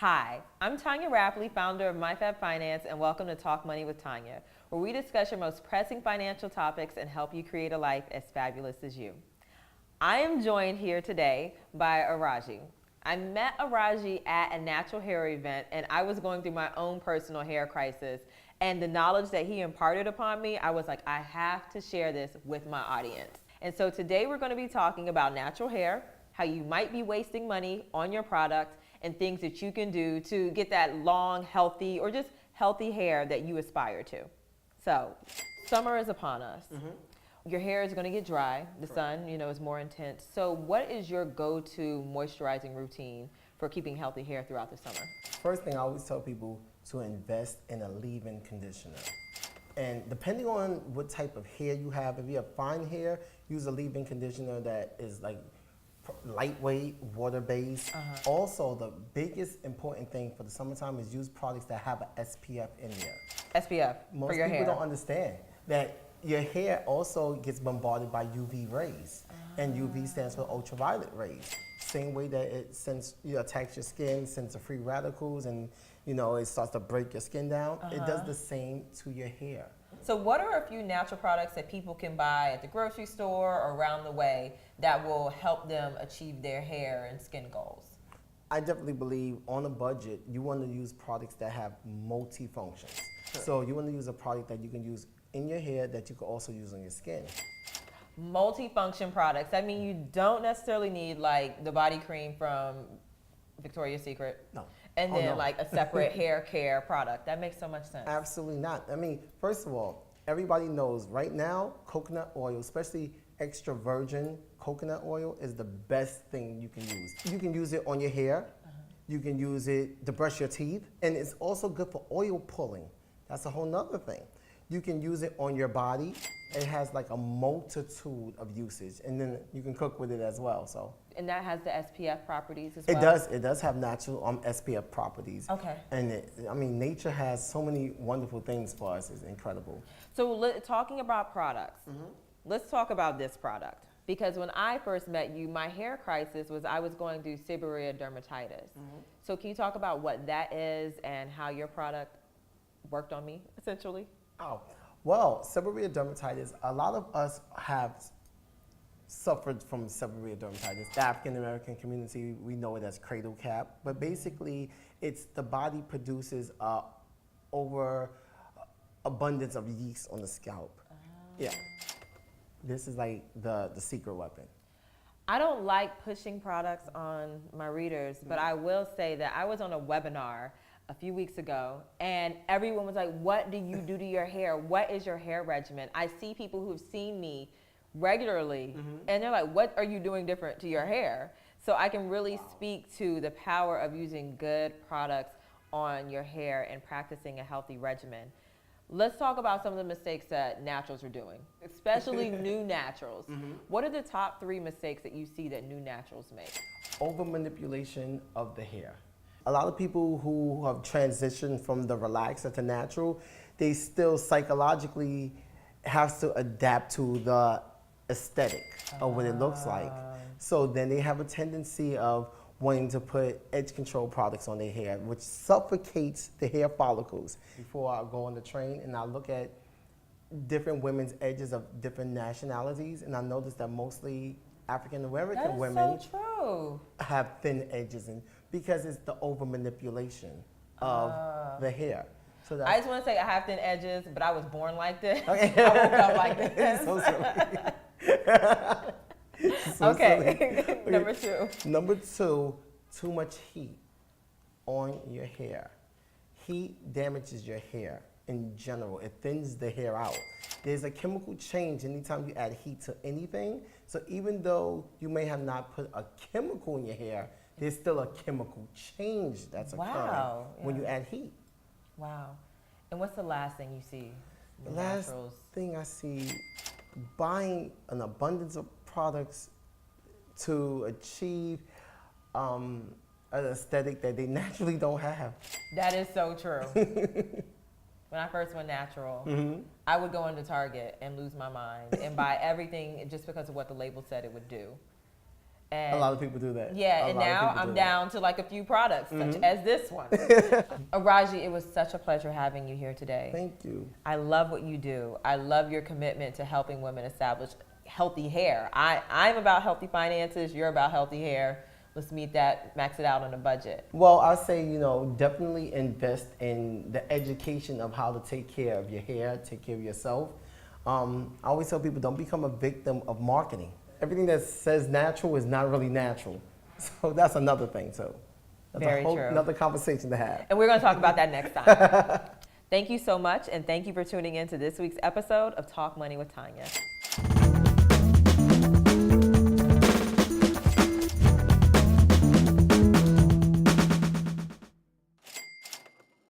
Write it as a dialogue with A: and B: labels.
A: Hi, I'm Tonya Rapley, founder of MyFab Finance, and welcome to Talk Money with Tonya, where we discuss your most pressing financial topics and help you create a life as fabulous as you. I am joined here today by Oraje. I met Oraje at a natural hair event, and I was going through my own personal hair crisis, and the knowledge that he imparted upon me, I was like, I have to share this with my audience. And so today we're going to be talking about natural hair, how you might be wasting money on your product, and things that you can do to get that long, healthy, or just healthy hair that you aspire to. So, summer is upon us. Your hair is going to get dry. The sun, is more intense. So what is your go-to moisturizing routine for keeping healthy hair throughout the summer?
B: First thing I always tell people to invest in a leave-in conditioner. And depending on what type of hair you have, if you have fine hair, use a leave-in conditioner that is like lightweight, water-based. Also, the biggest important thing for the summertime is use products that have an SPF in there.
A: SPF
B: Most
A: for your
B: people
A: hair.
B: don't understand that your hair also gets bombarded by UV rays, and UV stands for ultraviolet rays. Same way that it attacks your skin, sends the free radicals, and it starts to break your skin down. It does the same to your hair.
A: So what are a few natural products that people can buy at the grocery store or around the way that will help them achieve their hair and skin goals?
B: I definitely believe on a budget, you want to use products that have multi-functions. So you want to use a product that you can use in your hair that you can also use on your skin.
A: Multi-function products. I mean, you don't necessarily need like the body cream from Victoria's Secret.
B: No.
A: And then like a separate hair care product. That makes so much sense.
B: Absolutely not. I mean, first of all, everybody knows right now, coconut oil, especially extra virgin coconut oil, is the best thing you can use. You can use it on your hair. You can use it to brush your teeth. And it's also good for oil pulling. That's a whole nother thing. You can use it on your body. It has like a multitude of usage, and then you can cook with it as well. So.
A: And that has the SPF properties as well?
B: It does. It does have natural SPF properties.
A: Okay.
B: And nature has so many wonderful things for us. It's incredible.
A: So talking about products, let's talk about this product. Because when I first met you, my hair crisis was I was going through Suburbia dermatitis. So can you talk about what that is and how your product worked on me, essentially?
B: Oh, well, seborrheic dermatitis, a lot of us have suffered from seborrheic dermatitis. The African American community, we know it as cradle cap, but basically it's the body produces over abundance of yeast on the scalp. Yeah, this is like the secret weapon.
A: I don't like pushing products on my readers, but I will say that I was on a webinar a few weeks ago, and everyone was like, what do you do to your hair? What is your hair regimen? I see people who've seen me regularly, and they're like, what are you doing different to your hair? So I can really speak to the power of using good products on your hair and practicing a healthy regimen. Let's talk about some of the mistakes that naturals are doing, especially new naturals. What are the top 3 mistakes that you see that new naturals make?
B: Over manipulation of the hair. A lot of people who have transitioned from the relaxer to natural, they still psychologically have to adapt to the aesthetic of what it looks like. So then they have a tendency of wanting to put edge control products on their hair, which suffocates the hair follicles. Before I go on the train and I look at different women's edges of different nationalities, and I notice that mostly African American women
A: so true.
B: have thin edges, and because it's the over manipulation of the hair. So
A: I just want to say I have thin edges, but I was born like this.
B: Okay.
A: I woke up like this.
B: So silly.
A: Okay.
B: Silly.
A: Number 2.
B: Number 2, too much heat on your hair. Heat damages your hair in general. It thins the hair out. There's a chemical change anytime you add heat to anything. So even though you may have not put a chemical in your hair, there's still a chemical change that's occurring when you add heat.
A: Wow. And what's the last thing you see?
B: The last thing I see, buying an abundance of products to achieve an aesthetic that they naturally don't have.
A: That is so true. When I first went natural, I would go into Target and lose my mind and buy everything just because of what the label said it would do. And
B: a lot of people do that.
A: Yeah,
B: A
A: and
B: lot of
A: now
B: people
A: I'm
B: do
A: down to like a few products, such as this one. Oraje, it was such a pleasure having you here today.
B: Thank you.
A: I love what you do. I love your commitment to helping women establish healthy hair. I'm about healthy finances. You're about healthy hair. Let's meet that, max it out on a budget.
B: Well, I say, definitely invest in the education of how to take care of your hair, take care of yourself. I always tell people, don't become a victim of marketing. Everything that says natural is not really natural. So that's another thing, too. That's
A: Very true.
B: Another conversation to have.
A: And we're going to talk about that next time. Thank you so much, and thank you for tuning in to this week's episode of Talk Money with Tonya.